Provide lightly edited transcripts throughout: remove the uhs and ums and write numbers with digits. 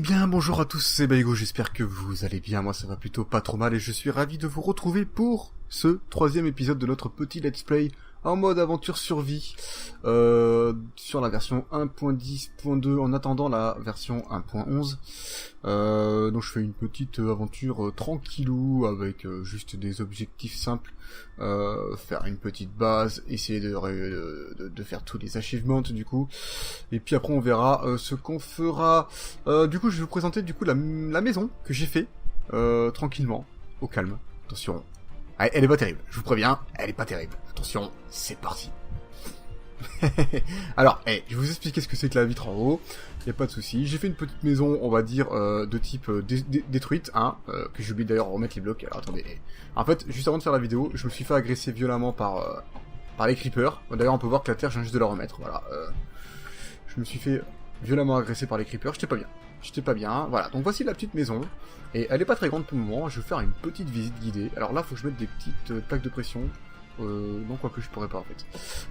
bien, bonjour à tous, c'est Baigo, j'espère que vous allez bien, moi ça va plutôt pas trop mal et je suis ravi de vous retrouver pour ce troisième épisode de notre petit let's play en mode aventure survie sur la version 1.10.2 en attendant la version 1.11. Donc je fais une petite aventure tranquillou avec juste des objectifs simples, faire une petite base, essayer de faire tous les achievements du coup, et puis après on verra ce qu'on fera. Du coup je vais vous présenter du coup la maison que j'ai fait tranquillement, au calme. Attention. Ah, elle est pas terrible, je vous préviens, elle est pas terrible. Attention, c'est parti. Alors, je vais vous expliquer ce que c'est que la vitre en haut, y a pas de souci. J'ai fait une petite maison, on va dire, de type détruite, hein, que j'ai oublié d'ailleurs de remettre les blocs. Alors attendez, en fait, juste avant de faire la vidéo, je me suis fait agresser violemment par les creepers. D'ailleurs, on peut voir que la terre, je viens juste de la remettre, voilà. Je me suis fait violemment agresser par les creepers, j'étais pas bien, voilà. Donc voici la petite maison. Et elle est pas très grande pour le moment, je vais faire une petite visite guidée. Alors là, faut que je mette des petites plaques de pression. Non, quoi que je pourrais pas en fait.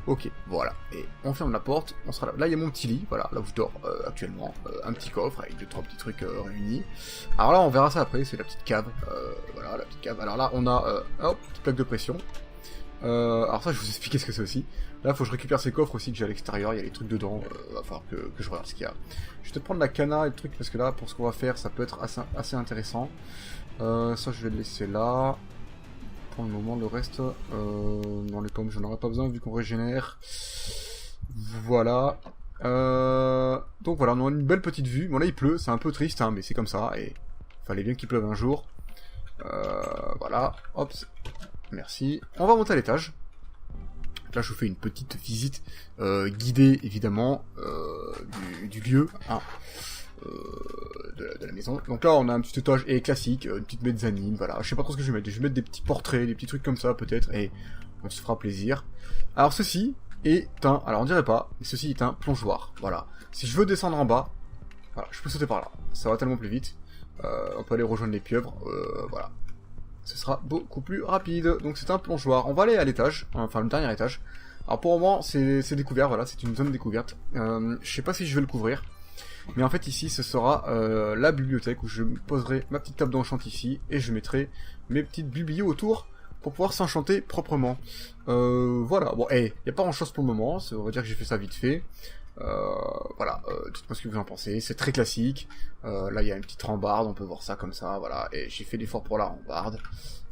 Ok, voilà. Et on ferme la porte, on sera là. Là, il y a mon petit lit, voilà, là où je dors actuellement. Un petit coffre avec 2-3 petits trucs réunis. Alors là, on verra ça après, c'est la petite cave. Voilà, la petite cave. Alors là, on a, hop, petite plaque de pression. Alors ça, je vais vous expliquer ce que c'est aussi. Là, faut que je récupère ces coffres aussi que j'ai à l'extérieur, il y a des trucs dedans, va falloir que je regarde ce qu'il y a. Je vais peut-être prendre la cana et le truc, parce que là, pour ce qu'on va faire, ça peut être assez intéressant. Ça, je vais le laisser là. Pour le moment, le reste, dans les pommes, j'en aurai pas besoin, vu qu'on régénère. Voilà. Donc voilà, on a une belle petite vue. Bon là, il pleut, c'est un peu triste, hein, mais c'est comme ça, et fallait bien qu'il pleuve un jour. Voilà, hop. Merci. On va monter à l'étage. Là, je vous fais une petite visite guidée, évidemment, du lieu, hein, de la maison. Donc là, on a un petit étage classique, une petite mezzanine, voilà. Je sais pas trop ce que je vais mettre. Je vais mettre des petits portraits, des petits trucs comme ça, peut-être, et on se fera plaisir. Alors, ceci est un... Alors, on dirait pas, mais ceci est un plongeoir, voilà. Si je veux descendre en bas, voilà, je peux sauter par là. Ça va tellement plus vite. On peut aller rejoindre les pieuvres, voilà. Ce sera beaucoup plus rapide. Donc c'est un plongeoir. On va aller à l'étage, enfin le dernier étage. Alors pour le moment c'est découvert, voilà, c'est une zone découverte. Je sais pas si je vais le couvrir. Mais en fait ici ce sera la bibliothèque où je poserai ma petite table d'enchant ici. Et je mettrai mes petites biblios autour pour pouvoir s'enchanter proprement. Voilà, bon, y a pas grand chose pour le moment, ça veut dire que j'ai fait ça vite fait. Voilà, dites-moi ce que vous en pensez, c'est très classique. Là il y a une petite rambarde, on peut voir ça comme ça, voilà, et j'ai fait l'effort pour la rambarde.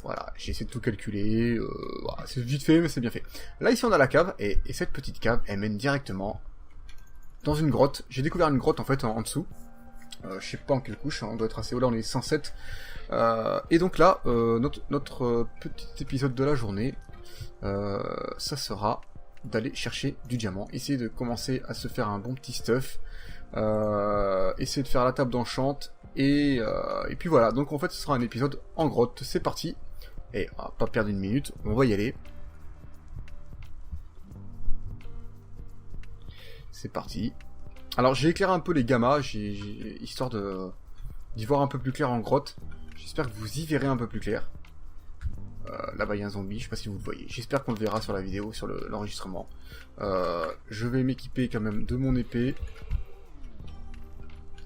Voilà, j'ai essayé de tout calculer, voilà, c'est vite fait mais c'est bien fait. Là ici on a la cave, et cette petite cave elle mène directement dans une grotte. J'ai découvert une grotte en fait en dessous. Je sais pas en quelle couche, on doit être assez haut, là on est 107. Et donc là, notre petit épisode de la journée, ça sera d'aller chercher du diamant, essayer de commencer à se faire un bon petit stuff, essayer de faire la table d'enchant, et puis voilà, donc en fait ce sera un épisode en grotte, c'est parti, et on va pas perdre une minute, on va y aller. C'est parti. Alors j'ai éclairé un peu les gammas, histoire d'y voir un peu plus clair en grotte, j'espère que vous y verrez un peu plus clair. Là-bas il y a un zombie, je sais pas si vous le voyez. J'espère qu'on le verra sur la vidéo, sur l'enregistrement. Je vais m'équiper quand même de mon épée.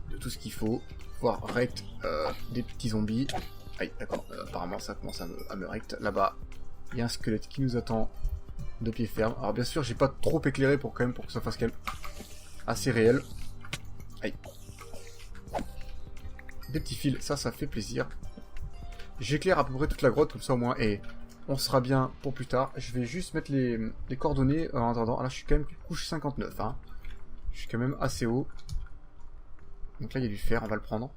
De tout ce qu'il faut. Voir rect des petits zombies. Aïe, d'accord. Apparemment ça commence à me rect. Là-bas, il y a un squelette qui nous attend de pied ferme. Alors bien sûr, j'ai pas trop éclairé pour que ça fasse assez réel. Aïe. Des petits fils, ça fait plaisir. J'éclaire à peu près toute la grotte, comme ça au moins, et on sera bien pour plus tard. Je vais juste mettre les coordonnées en attendant. Là, je suis quand même couche 59, hein. Je suis quand même assez haut. Donc là, il y a du fer, on va le prendre.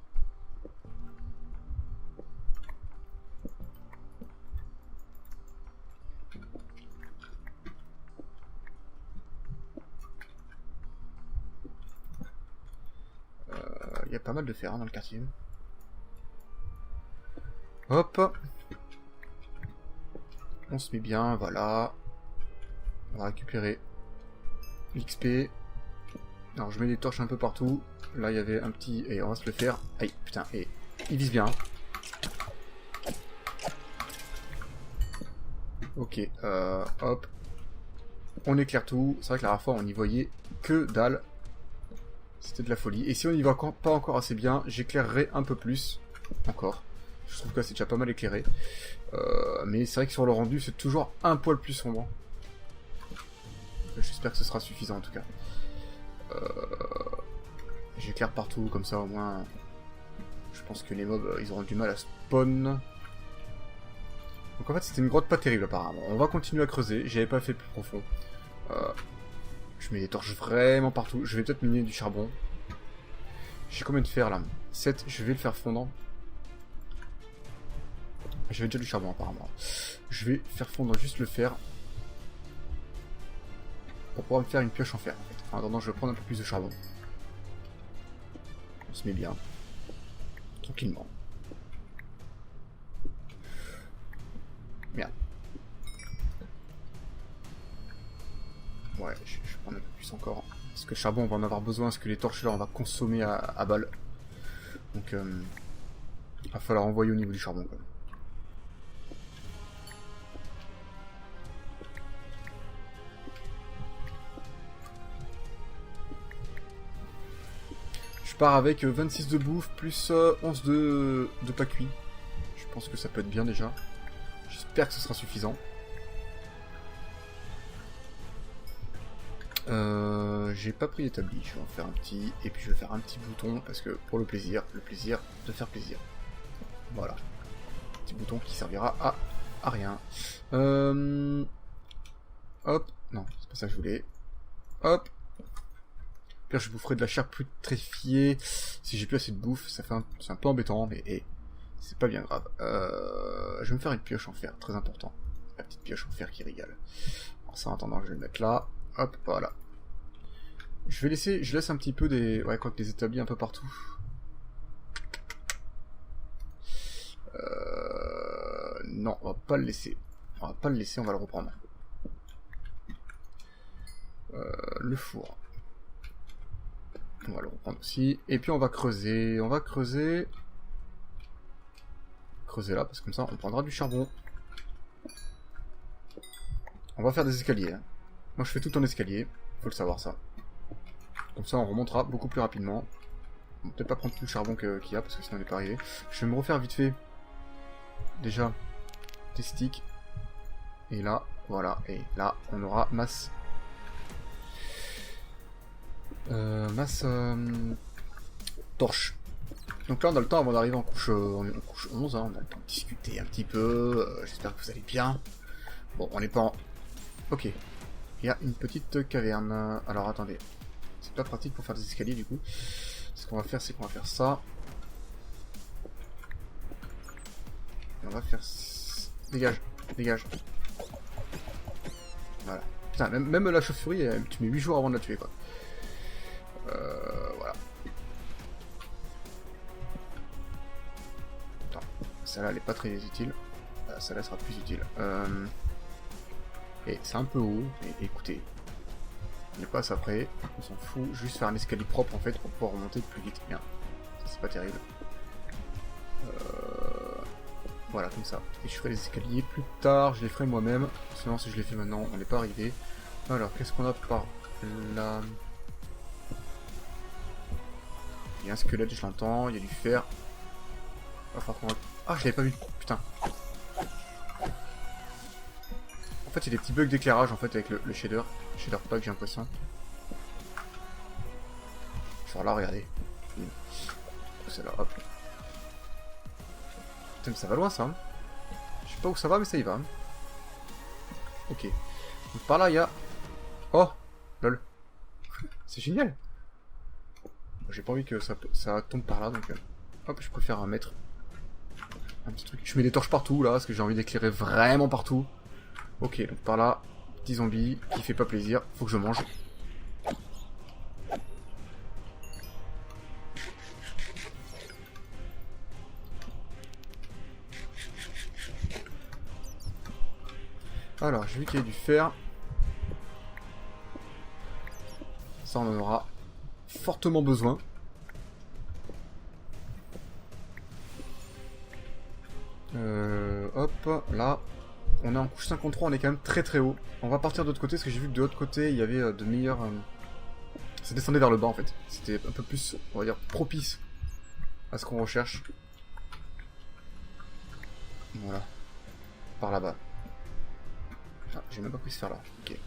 Il y a pas mal de fer hein, dans le quartier. Hop. On se met bien, voilà. On va récupérer l'XP. Alors je mets des torches un peu partout. Là il y avait un petit... Et on va se le faire. Aïe, putain, et il vise bien. Ok, hop. On éclaire tout. C'est vrai que la dernière fois on y voyait que dalle. C'était de la folie. Et si on n'y va pas encore assez bien, j'éclairerai un peu plus. Encore. Je trouve que c'est déjà pas mal éclairé. Mais c'est vrai que sur le rendu, c'est toujours un poil plus sombre. J'espère que ce sera suffisant en tout cas. J'éclaire partout, comme ça au moins... Je pense que les mobs, ils auront du mal à spawn. Donc en fait, c'était une grotte pas terrible apparemment. On va continuer à creuser. J'avais pas fait plus profond. Je mets des torches vraiment partout. Je vais peut-être miner du charbon. J'ai combien de fer là? 7. Je vais le faire fondre. J'avais déjà du charbon apparemment. Je vais faire fondre juste le fer. Pour pouvoir me faire une pioche en fer. En fait. En attendant, je vais prendre un peu plus de charbon. On se met bien. Tranquillement. Merde. Ouais, je vais prendre un peu plus encore. Parce que le charbon, on va en avoir besoin. Parce que les torches là, on va consommer à balle. Donc, il va falloir envoyer au niveau du charbon. Quoi. Je pars avec 26 de bouffe plus 11 de pas cuit. Je pense que ça peut être bien déjà. J'espère que ce sera suffisant. J'ai pas pris d'établi, je vais en faire un petit, et puis je vais faire un petit bouton, parce que pour le plaisir de faire plaisir. Voilà. Petit bouton qui servira à rien. Hop, non, c'est pas ça que je voulais. Hop. Pire, je boufferai de la chair putréfiée. Si j'ai plus assez de bouffe, c'est un peu embêtant, mais c'est pas bien grave. Je vais me faire une pioche en fer, très important. La petite pioche en fer qui régale. Alors ça, en attendant, je vais le mettre là. Hop, voilà. Je laisse un petit peu des... Ouais, quoi que des établis un peu partout. Non, on va pas le laisser. On va pas le laisser, on va le reprendre. Le four. On va le reprendre aussi. Et puis on va creuser. Creuser là, parce que comme ça, on prendra du charbon. On va faire des escaliers. Hein. Moi, je fais tout en escalier. Faut le savoir, ça. Comme ça, on remontera beaucoup plus rapidement. On va peut-être pas prendre tout le charbon qu'il y a, parce que sinon on n'est pas arrivé. Je vais me refaire vite fait. Déjà, des sticks. Et là, voilà. Et là, on aura masse. Torche. Donc là, on a le temps avant d'arriver en couche 11. Hein. On a le temps de discuter un petit peu. J'espère que vous allez bien. Bon, on n'est pas en... Ok. Il y a une petite caverne. Alors, attendez. C'est pas pratique pour faire des escaliers, du coup. Ce qu'on va faire, c'est qu'on va faire ça. Et on va faire... Dégage. Dégage. Voilà. Putain, même la chauve-souris, tu mets 8 jours avant de la tuer, quoi. Voilà. Attends. Celle-là, elle est pas très utile. Celle-là sera plus utile. Et c'est un peu haut, mais écoutez, on n'est pas ça près, on s'en fout, juste faire un escalier propre en fait pour pouvoir remonter plus vite. Bien, ça c'est pas terrible. Voilà, comme ça. Et je ferai les escaliers plus tard, je les ferai moi-même, sinon si je les fais maintenant, on n'est pas arrivé. Alors, qu'est-ce qu'on a par là? Il y a un squelette, je l'entends, il y a du fer. Ah, je l'avais pas vu, putain. En fait, il y a des petits bugs d'éclairage en fait avec le shader pack, j'ai l'impression. Genre là, regardez. Celle-là, hop. Putain, mais ça va loin ça. Hein. Je sais pas où ça va, mais ça y va. Hein. Ok. Donc par là, il y a... Oh lol. C'est génial. J'ai pas envie que ça tombe par là, donc... Hop, je préfère mettre un petit truc. Je mets des torches partout là, parce que j'ai envie d'éclairer vraiment partout. Ok, donc par là, petit zombie qui fait pas plaisir, faut que je mange. Alors, j'ai vu qu'il y a du fer. Ça, on en aura fortement besoin. Hop, là. On est en couche 53, on est quand même très très haut. On va partir de l'autre côté, parce que j'ai vu que de l'autre côté, il y avait de meilleures ça descendait vers le bas en fait. C'était un peu plus, on va dire, propice à ce qu'on recherche. Voilà. Par là-bas. Ah, j'ai même pas pris ce fer là. Ok.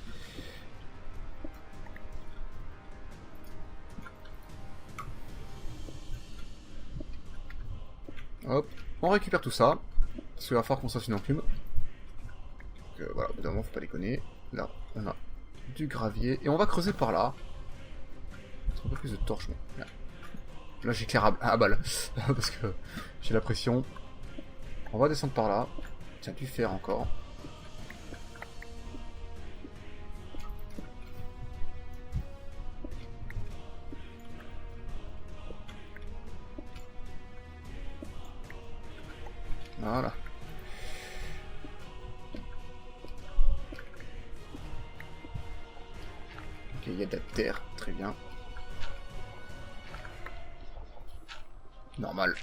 Hop. On récupère tout ça. Parce qu'il va falloir qu'on sorte une enclume. Donc voilà, au bout d'un moment, faut pas déconner. Là, on a du gravier. Et on va creuser par là. Un peu plus de torches. Bon. Là, j'éclaire à balle. Parce que j'ai la pression. On va descendre par là. Tiens, du fer encore. Voilà. Ok, il y a de la terre. Très bien. Normal.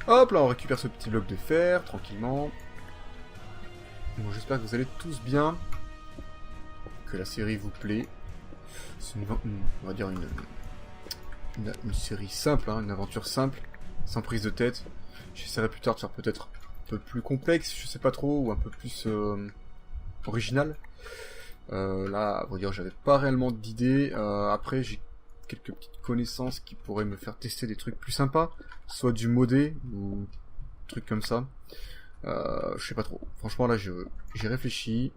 Hop, là on récupère ce petit bloc de fer, tranquillement. Bon, j'espère que vous allez tous bien. Que la série vous plaît. C'est on va dire une série simple, hein, une aventure simple, sans prise de tête. J'essaierai plus tard de faire peut-être un peu plus complexe, je sais pas trop, ou un peu plus original. Là, à vrai dire, j'avais pas réellement d'idée. Après, j'ai quelques petites connaissances qui pourraient me faire tester des trucs plus sympas, soit du modé ou trucs comme ça. Je sais pas trop. Franchement, là, j'ai réfléchi.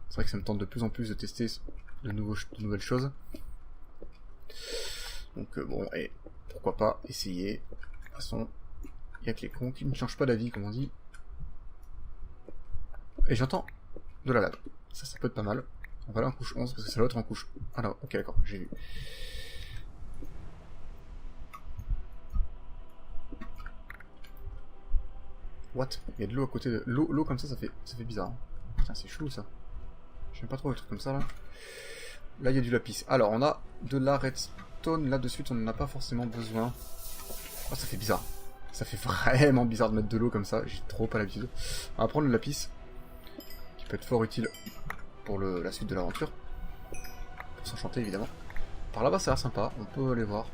C'est vrai que ça me tente de plus en plus de tester de nouvelles choses. Donc bon, et pourquoi pas essayer. De toute façon, il n'y a que les cons qui ne changent pas d'avis, comme on dit. Et j'entends de la lave. Ça peut être pas mal. On va aller en couche 11, parce que c'est l'autre en couche. Ah non, ok, d'accord, j'ai vu. What? Il y a de l'eau à côté de... L'eau comme ça fait bizarre. Putain, c'est chelou, ça. J'aime pas trop les trucs comme ça, là. Là, il y a du lapis. Alors, on a de la redstone. Là, de suite, on n'en a pas forcément besoin. Oh, ça fait bizarre. Ça fait vraiment bizarre de mettre de l'eau comme ça. J'ai trop pas l'habitude. On va prendre le lapis. Qui peut être fort utile pour la suite de l'aventure. Pour s'enchanter, évidemment. Par là-bas, ça a l'air sympa. On peut aller voir.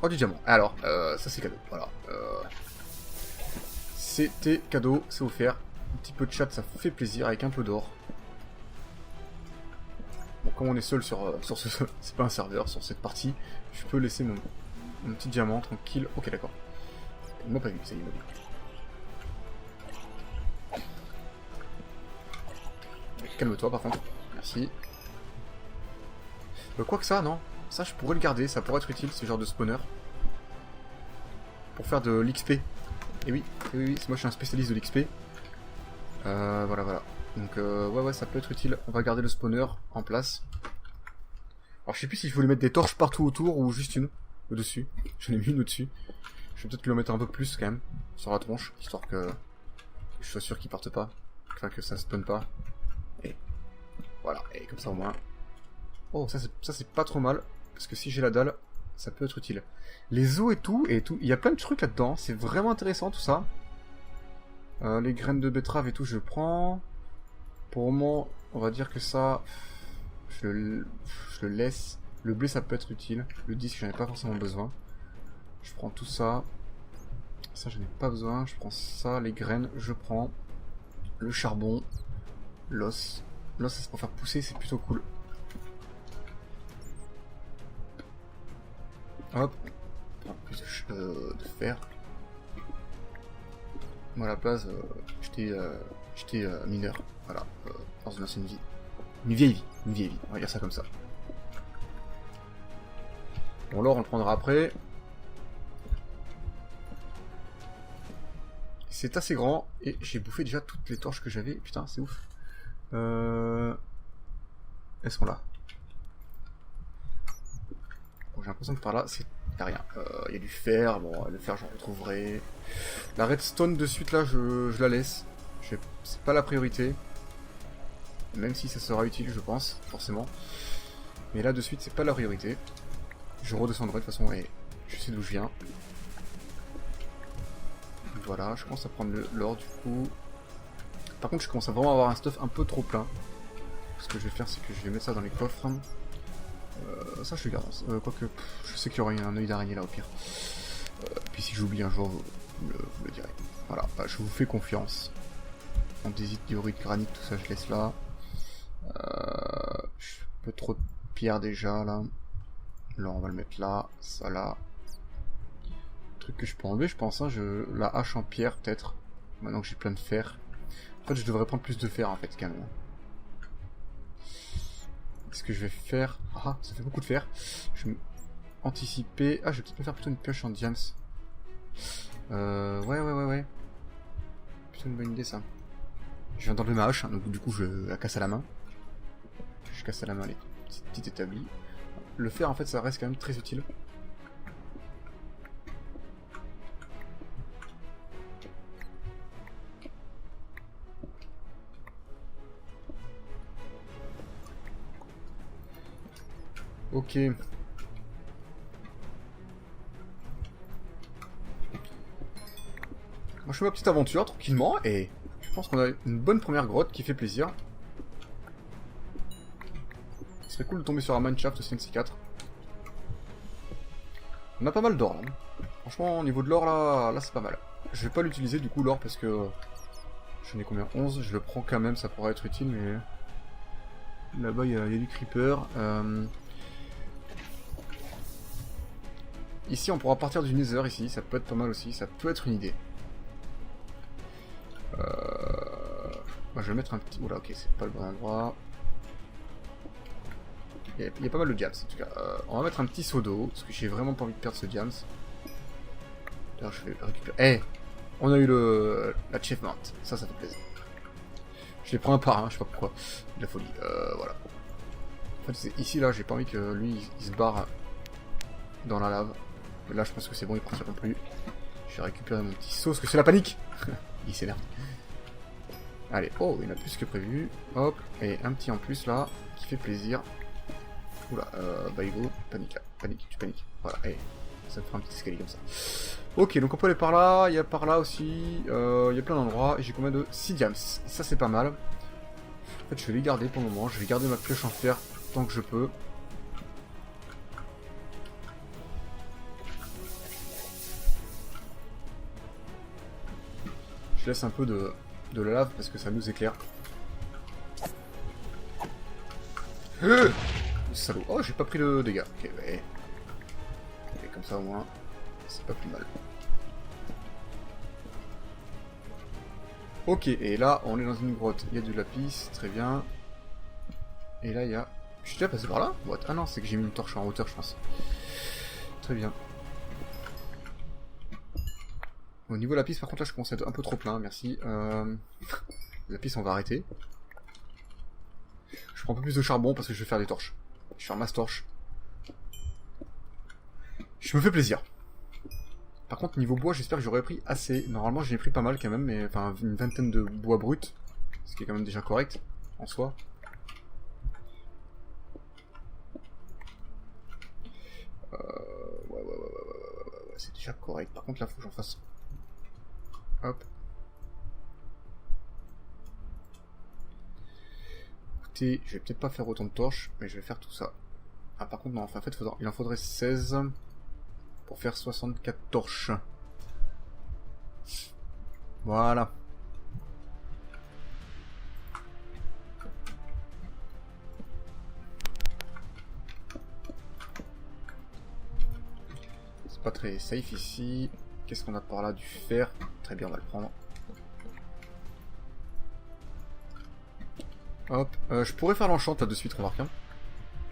Oh, du diamant. Alors, ça c'est cadeau. Voilà. C'était cadeau, c'est offert. Un petit peu de chat, ça fait plaisir avec un peu d'or. Bon, comme on est seul sur ce... c'est pas un serveur, sur cette partie, je peux laisser mon petit diamant tranquille. Ok, d'accord. Il m'a pas vu, ça y est, il m'a vu. Calme-toi, par contre. Merci. Quoi que ça, non. Ça, je pourrais le garder, ça pourrait être utile, ce genre de spawner. Pour faire de l'XP. Et oui, moi je suis un spécialiste de l'XP. Voilà. Donc ouais, ça peut être utile. On va garder le spawner en place. Alors je sais plus s'il faut lui mettre des torches partout autour ou juste une au-dessus. J'en ai mis une au-dessus. Je vais peut-être lui en mettre un peu plus quand même sur la tronche, histoire que je sois sûr qu'il parte pas. Enfin que ça spawn pas. Et voilà, et comme ça au moins. Oh, ça c'est pas trop mal. Parce que si j'ai la dalle, ça peut être utile. Les os et tout, il y a plein de trucs là-dedans, c'est vraiment intéressant tout ça. Les graines de betterave et tout, je prends. Pour le moment, on va dire que ça, je le laisse. Le blé, ça peut être utile. Le disque, j'en ai pas forcément besoin. Je prends tout ça. Ça, j'en ai pas besoin. Je prends ça, les graines, je prends. Le charbon, l'os. L'os, c'est pour faire pousser, c'est plutôt cool. Hop. Plus de fer. Moi à la place, j'étais mineur, voilà, dans une ancienne vie. Une vieille vie, on va dire ça comme ça. Bon, l'or on le prendra après. C'est assez grand, et j'ai bouffé déjà toutes les torches que j'avais, putain c'est ouf. Elles sont là. Bon, j'ai l'impression que par là c'est Y'a rien. Y a du fer, bon, le fer j'en retrouverai. La redstone de suite là, je la laisse. C'est pas la priorité. Même si ça sera utile, je pense, forcément. Mais là de suite, c'est pas la priorité. Je redescendrai de toute façon et je sais d'où je viens. Voilà, je commence à prendre l'or du coup. Par contre, je commence à vraiment avoir un stuff un peu trop plein. Ce que je vais faire, c'est que je vais mettre ça dans les coffres. Ça, je le garde. Quoique, je sais qu'il y aura un œil d'araignée là au pire. Puis si j'oublie un jour, vous le direz. Voilà, bah, je vous fais confiance. Andésite, diorite, granit, tout ça, je laisse là. Un peu trop de pierre déjà là. Là, on va le mettre là, ça là. Truc que je peux enlever, je pense. Hein, la hache en pierre, peut-être. Maintenant que j'ai plein de fer. En fait, je devrais prendre plus de fer en fait, quand même. Qu'est-ce que je vais faire? Ah, ça fait beaucoup de fer. Je vais anticiper. Ah, je vais peut-être me faire plutôt une pioche en diams. Ouais. Plutôt une bonne idée ça. Je viens d'enlever ma hache, hein, donc du coup je la casse à la main. Je casse à la main les petites établis. Le fer en fait ça reste quand même très utile. Ok. Moi je fais ma petite aventure tranquillement et je pense qu'on a une bonne première grotte qui fait plaisir. Ce serait cool de tomber sur un mineshaft aussi, NC4. On a pas mal d'or là. Franchement au niveau de l'or là c'est pas mal. Je vais pas l'utiliser du coup l'or parce que j'en ai combien, 11, je le prends quand même, ça pourrait être utile mais là-bas il y a du creeper. Ici on pourra partir du nether ici, ça peut être pas mal aussi, ça peut être une idée. Moi je vais mettre un petit... Oula ok c'est pas le bon endroit. Il y a pas mal de diams en tout cas. On va mettre un petit seau d'eau, parce que j'ai vraiment pas envie de perdre ce diams. D'ailleurs je vais le récupérer. Eh, on a eu l'achievement, ça fait plaisir. Je les prends un par un, je sais pas pourquoi. De la folie, voilà. En fait ici là j'ai pas envie que lui il se barre dans la lave. Mais là je pense que c'est bon, il partiront plus. Je vais récupérer mon petit seau, parce que c'est la panique. Il s'énerve. Allez, oh, il y en a plus que prévu. Hop, et un petit en plus là, qui fait plaisir. Oula, Baigo, panique là, panique, tu paniques. Voilà, et ça me fera un petit escalier comme ça. Ok, donc on peut aller par là, il y a par là aussi, il y a plein d'endroits, et j'ai combien de 6 diams, ça c'est pas mal. En fait, je vais les garder pour le moment, je vais garder ma pioche en fer tant que je peux. Je laisse un peu de la lave parce que ça nous éclaire. Salaud. Oh, j'ai pas pris le dégât. Ok, ouais. Et comme ça au moins, c'est pas plus mal. Ok, et là, on est dans une grotte. Il y a du lapis, très bien. Et là, il y a... Je suis déjà passé par là? What? Ah non, c'est que j'ai mis une torche en hauteur, je pense. Très bien. Au niveau lapis, par contre, là, je commence à être un peu trop plein, merci. Lapis, on va arrêter. Je prends un peu plus de charbon parce que je vais faire des torches. Je vais faire masse torche. Je me fais plaisir. Par contre, niveau bois, j'espère que j'aurais pris assez. Normalement, j'ai pris pas mal quand même, mais enfin, une vingtaine de bois brut. Ce qui est quand même déjà correct, en soi. Ouais, c'est déjà correct. Par contre, là, faut que j'en fasse... Hop. Écoutez, je vais peut-être pas faire autant de torches, mais je vais faire tout ça. Ah, par contre, non, enfin, en fait, il en faudrait 16 pour faire 64 torches. Voilà. C'est pas très safe ici. Qu'est-ce qu'on a par là? Du fer. Très bien, on va le prendre. Hop. Je pourrais faire l'enchant là de suite, remarque. Hein.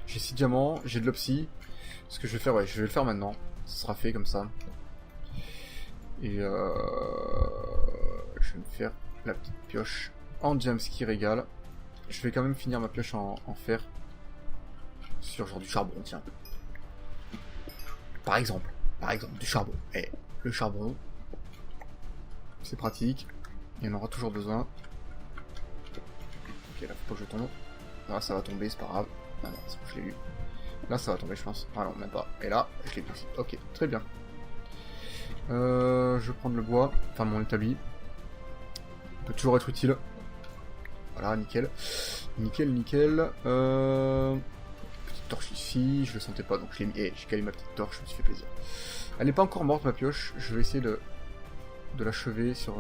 J'ai 6 diamants, j'ai de l'opsie. Ce que je vais faire, ouais, je vais le faire maintenant. Ça sera fait comme ça. Et je vais me faire la petite pioche en diams qui régale. Je vais quand même finir ma pioche en fer. Sur genre du charbon, tiens. Par exemple, du charbon. Et le charbon, c'est pratique. Il y en aura toujours besoin. Ok, là, faut pas que je tombe. Là, ça va tomber, c'est pas grave. Ah non, c'est bon, je l'ai eu. Là, ça va tomber, je pense. Ah non, même pas. Et là, je l'ai vu aussi. Ok, très bien. Je vais prendre le bois. Enfin, mon établi. Peut toujours être utile. Voilà, nickel. Nickel. Petite torche ici. Je le sentais pas, donc je l'ai mis. J'ai calé ma petite torche, je me suis fait plaisir. Elle n'est pas encore morte, ma pioche. Je vais essayer de l'achever sur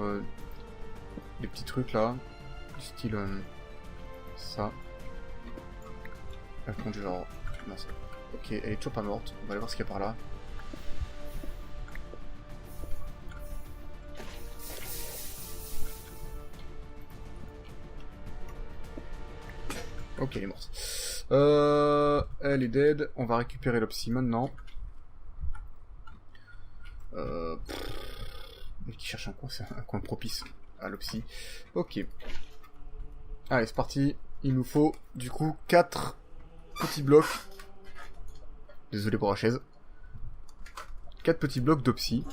des petits trucs là. Du style ça. Là, je compte genre. Non, ça. Ok, elle est toujours pas morte. On va aller voir ce qu'il y a par là. Ok, elle est morte. Elle est dead. On va récupérer l'opsie maintenant. Qui cherche un coin, c'est un coin propice à l'opsie. Ok. Allez, c'est parti. Il nous faut du coup 4 petits blocs. Désolé pour la chaise. 4 petits blocs d'opsie.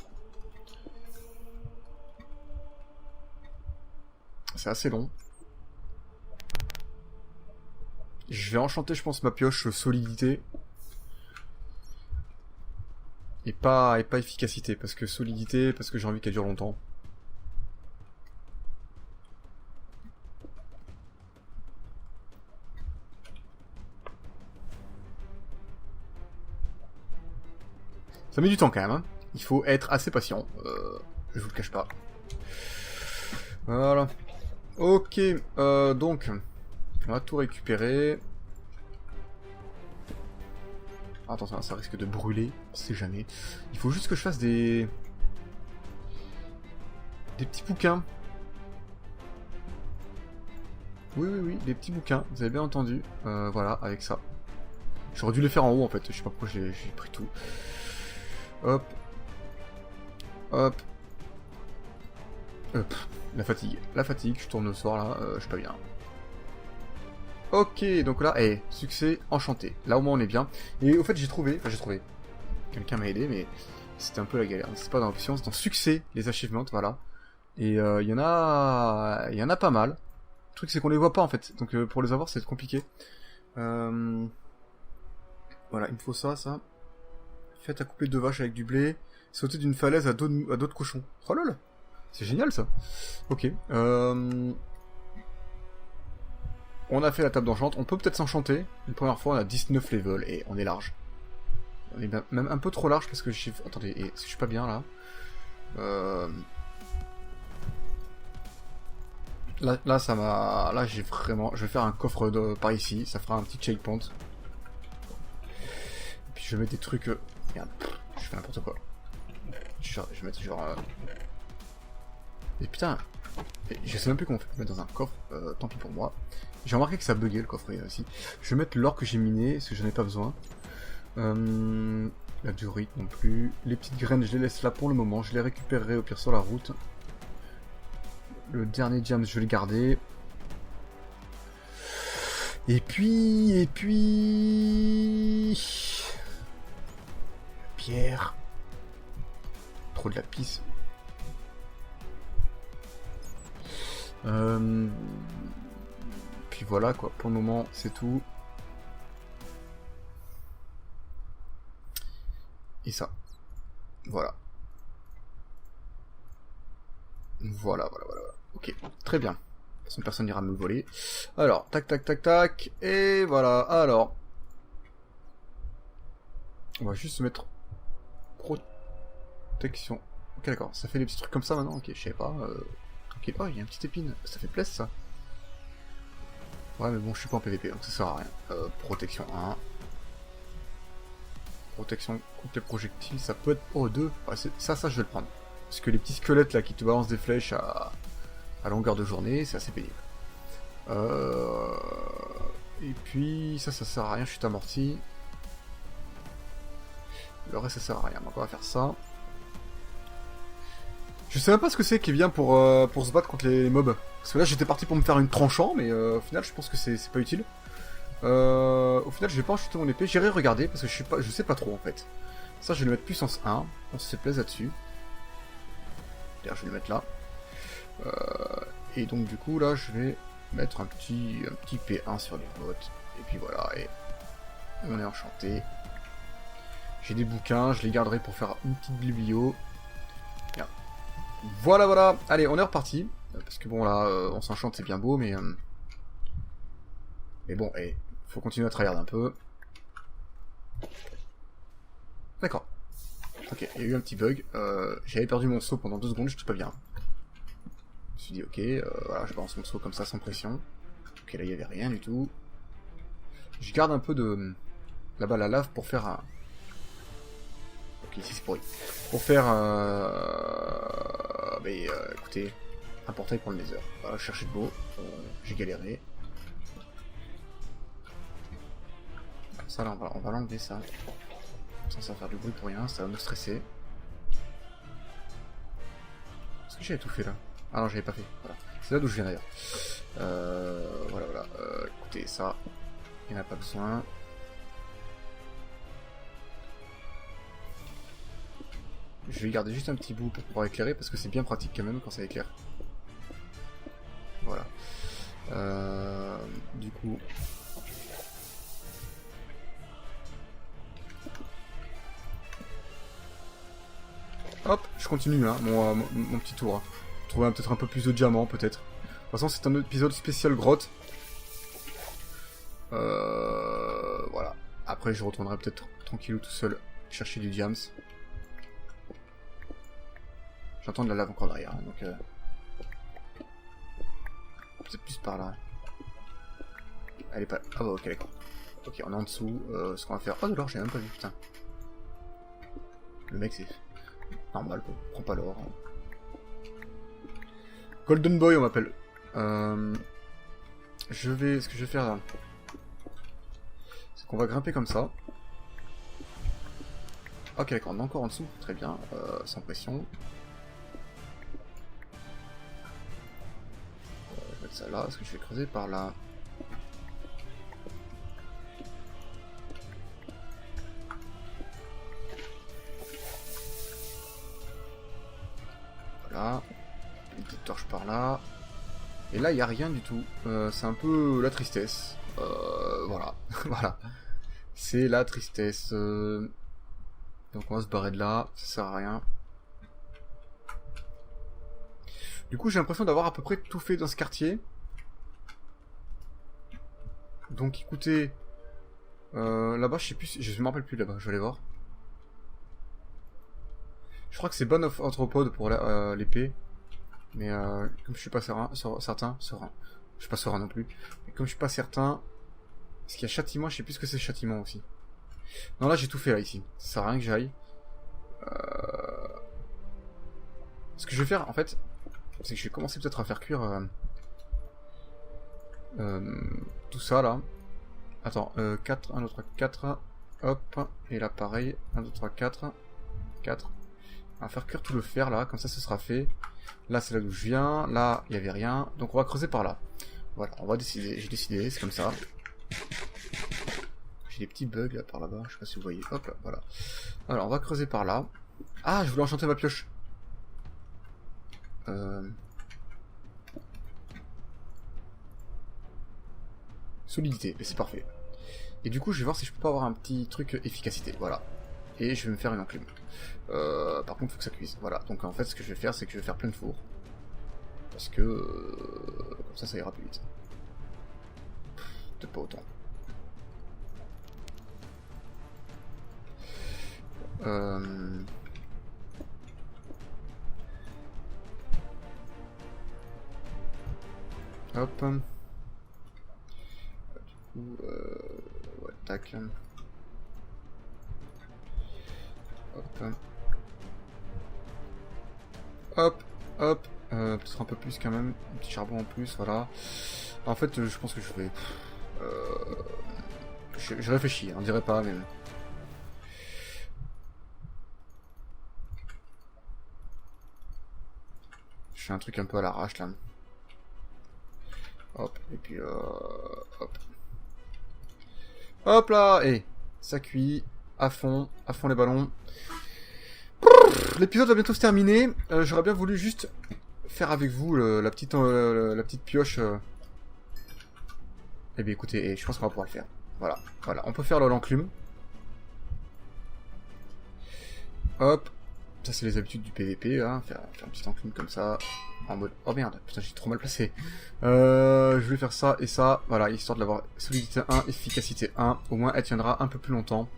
C'est assez long. Je vais enchanter, je pense, ma pioche solidité. Et pas efficacité, parce que solidité, parce que j'ai envie qu'elle dure longtemps. Ça met du temps quand même, hein. Il faut être assez patient, je vous le cache pas. Voilà. Ok, donc, on va tout récupérer. Attention, ça risque de brûler, on sait jamais. Il faut juste que je fasse des petits bouquins. Oui, des petits bouquins, vous avez bien entendu. Voilà, avec ça. J'aurais dû les faire en haut en fait, je sais pas pourquoi j'ai pris tout. Hop. La fatigue, je tourne le soir là, je suis pas bien. Ok, donc là, succès enchanté. Là au moins on est bien. Et au fait j'ai trouvé. Quelqu'un m'a aidé, mais c'était un peu la galère. C'est pas dans l'option, c'est dans succès, les achievements, voilà. Et il y en a pas mal. Le truc c'est qu'on les voit pas en fait, donc pour les avoir c'est compliqué. Voilà, il me faut ça. Faites à couper 2 vaches avec du blé. Sauter d'une falaise à dos de cochons. Oh lol, c'est génial ça. Ok. On a fait la table d'enchant. On peut peut-être s'enchanter. Une première fois, on a 19 levels et on est large. On est même un peu trop large parce que je suis... Attendez, est-ce que je suis pas bien là Là, ça m'a... Là, j'ai vraiment... Je vais faire un coffre par ici. Ça fera un petit checkpoint. Et puis je vais mettre des trucs... Merde, je fais n'importe quoi. Je vais mettre genre... Et putain... Je sais même plus comment on fait pour mettre dans un coffre. Tant pis pour moi. J'ai remarqué que ça buguait le coffre aussi. Je vais mettre l'or que j'ai miné, parce que j'en ai pas besoin. La durite non plus. Les petites graines, je les laisse là pour le moment. Je les récupérerai au pire sur la route. Le dernier jam, je vais le garder. Et puis... Pierre. Trop de la pisse. Puis voilà quoi, pour le moment c'est tout. Et ça. Voilà. Voilà. Ok, très bien. De toute façon personne n'ira me le voler. Alors, tac. Et voilà, alors. On va juste se mettre... Protection. Ok d'accord, ça fait des petits trucs comme ça maintenant, ok, je sais pas. Tranquille. Oh, il y a une petite épine, ça fait plaisir ça. Ouais mais bon, je suis pas en PVP donc ça sert à rien. Protection 1. Protection contre les projectiles, ça peut être... Oh 2, ouais, ça je vais le prendre. Parce que les petits squelettes là qui te balancent des flèches à longueur de journée, c'est assez pénible. Et puis ça sert à rien, je suis amorti. Le reste ça sert à rien, donc on va faire ça. Je sais même pas ce que c'est qui est bien pour se battre contre les mobs. Parce que là j'étais parti pour me faire une tranchant, mais au final je pense que c'est pas utile. Au final je vais pas enchanter mon épée, j'irai regarder parce que je sais pas trop en fait. Ça, je vais le mettre puissance 1. On se plaise là-dessus. D'ailleurs, je vais le mettre là. Et donc, du coup, là, je vais mettre un petit P1 sur les bottes. Et puis voilà, et on est enchanté. J'ai des bouquins, je les garderai pour faire une petite biblio. Bien. Voilà, voilà. Allez, on est reparti. Parce que bon, là, on s'enchante, c'est bien beau, mais... Mais bon, faut continuer à tryhard un peu. D'accord. Ok, il y a eu un petit bug. J'avais perdu mon saut pendant 2 secondes, je suis pas bien. Je me suis dit, ok, voilà, je balance mon saut comme ça, sans pression. Ok, là, il n'y avait rien du tout. Je garde un peu de... là-bas, la lave pour faire un... Ok, ici c'est pourri. Pour faire... écoutez, un portail pour le Nether. Voilà, je cherchais de beau. J'ai galéré. Ça, là, on va l'enlever, ça. Ça va faire du bruit pour rien, ça va me stresser. Est-ce que j'avais tout fait là? Ah non, j'avais pas fait. Voilà. C'est là d'où je viens d'ailleurs. Voilà, voilà. Écoutez, ça, il n'y en a pas besoin. Je vais garder juste un petit bout pour pouvoir éclairer parce que c'est bien pratique quand même quand ça éclaire. Voilà. Du coup. Hop, je continue hein, mon petit tour. Hein. Trouver peut-être un peu plus de diamants, peut-être. De toute façon, c'est un épisode spécial grotte. Voilà. Après, je retournerai peut-être tranquillou tout seul chercher du diams. J'entends de la lave encore derrière, hein, donc... peut-être plus par là. Elle est pas... Ah bah ok, d'accord. Ok, on est en dessous. Ce qu'on va faire... Oh, de l'or, j'ai même pas vu, putain. Le mec, c'est... normal, quoi. Prends pas l'or. Hein. Golden Boy, on m'appelle. Ce que je vais faire là, c'est qu'on va grimper comme ça. Ok, d'accord, on est encore en dessous. Très bien, sans pression. Je vais mettre ça là. Est-ce que je vais creuser par là? Voilà. Une petite torche par là. Et là, il n'y a rien du tout. C'est un peu la tristesse. Voilà. Voilà. C'est la tristesse. Donc on va se barrer de là. Ça sert à rien. Du coup, j'ai l'impression d'avoir à peu près tout fait dans ce quartier. Donc écoutez... là-bas, je sais plus... Je me rappelle plus là-bas. Je vais aller voir. Je crois que c'est Bone of Arthropod pour l'épée. Mais comme je suis pas certain, je suis pas serein non plus. Mais comme je suis pas certain, est-ce qu'il y a châtiment? Je sais plus ce que c'est châtiment aussi. Non là j'ai tout fait là ici. Ça sert à rien que j'aille. Ce que je vais faire en fait, c'est que je vais commencer peut-être à faire cuire tout ça là. Attends, 4, 1, 2, 3, 4. Hop, et là pareil, 1, 2, 3, 4. 4. On va faire cuire tout le fer là, comme ça ce sera fait. Là c'est là d'où je viens, là il n'y avait rien, donc on va creuser par là. Voilà, on va décider, j'ai décidé, c'est comme ça. J'ai des petits bugs là par là-bas, je sais pas si vous voyez, hop là, voilà. Alors on va creuser par là. Ah, je voulais enchanter ma pioche. Solidité, mais c'est parfait. Et du coup je vais voir si je peux pas avoir un petit truc efficacité, voilà. Et je vais me faire une enclume. Par contre, il faut que ça cuise. Voilà, donc en fait, ce que je vais faire, c'est que je vais faire plein de fours. Parce que... comme ça ira plus vite. Peut-être pas autant. Hop. Du coup... ouais, tac. Hop. Hop, hop, peut-être un peu plus quand même, un petit charbon en plus, voilà. En fait, je pense que je vais... je réfléchis, on dirait pas, mais... Je fais un truc un peu à l'arrache, là. Hop, et puis... hop. Hop là, et ça cuit. à fond les ballons. L'épisode va bientôt se terminer. J'aurais bien voulu juste faire avec vous la petite pioche. Eh bien écoutez, je pense qu'on va pouvoir le faire. Voilà, on peut faire l'enclume. Hop, ça c'est les habitudes du PVP, hein. Faire un petit enclume comme ça, en mode... Oh merde, putain j'ai trop mal placé. Je vais faire ça et ça, voilà, histoire de l'avoir solidité 1, efficacité 1, au moins elle tiendra un peu plus longtemps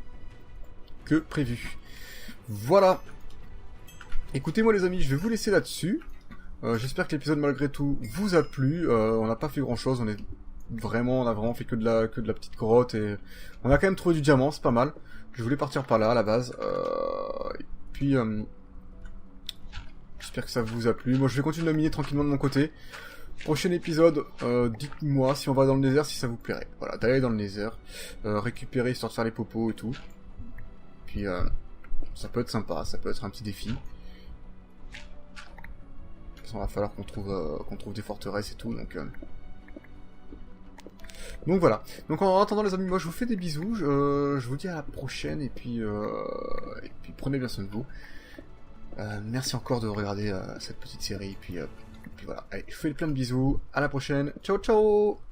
que prévu. Voilà. Écoutez-moi les amis, je vais vous laisser là-dessus. J'espère que l'épisode malgré tout vous a plu. On n'a pas fait grand chose, on a vraiment fait que de la petite grotte et on a quand même trouvé du diamant, c'est pas mal. Je voulais partir par là à la base. Et puis j'espère que ça vous a plu. Moi je vais continuer à miner tranquillement de mon côté. Prochain épisode, dites-moi si on va dans le nether, si ça vous plairait. Voilà, d'aller dans le nether, récupérer histoire de faire les popos et tout. Puis ça peut être sympa, ça peut être un petit défi. Il va falloir qu'on trouve des forteresses et tout, donc voilà. Donc en attendant les amis, moi je vous fais des bisous, je vous dis à la prochaine, et puis prenez bien soin de vous. Merci encore de regarder cette petite série, et puis voilà. Allez, je vous fais plein de bisous, à la prochaine, ciao ciao.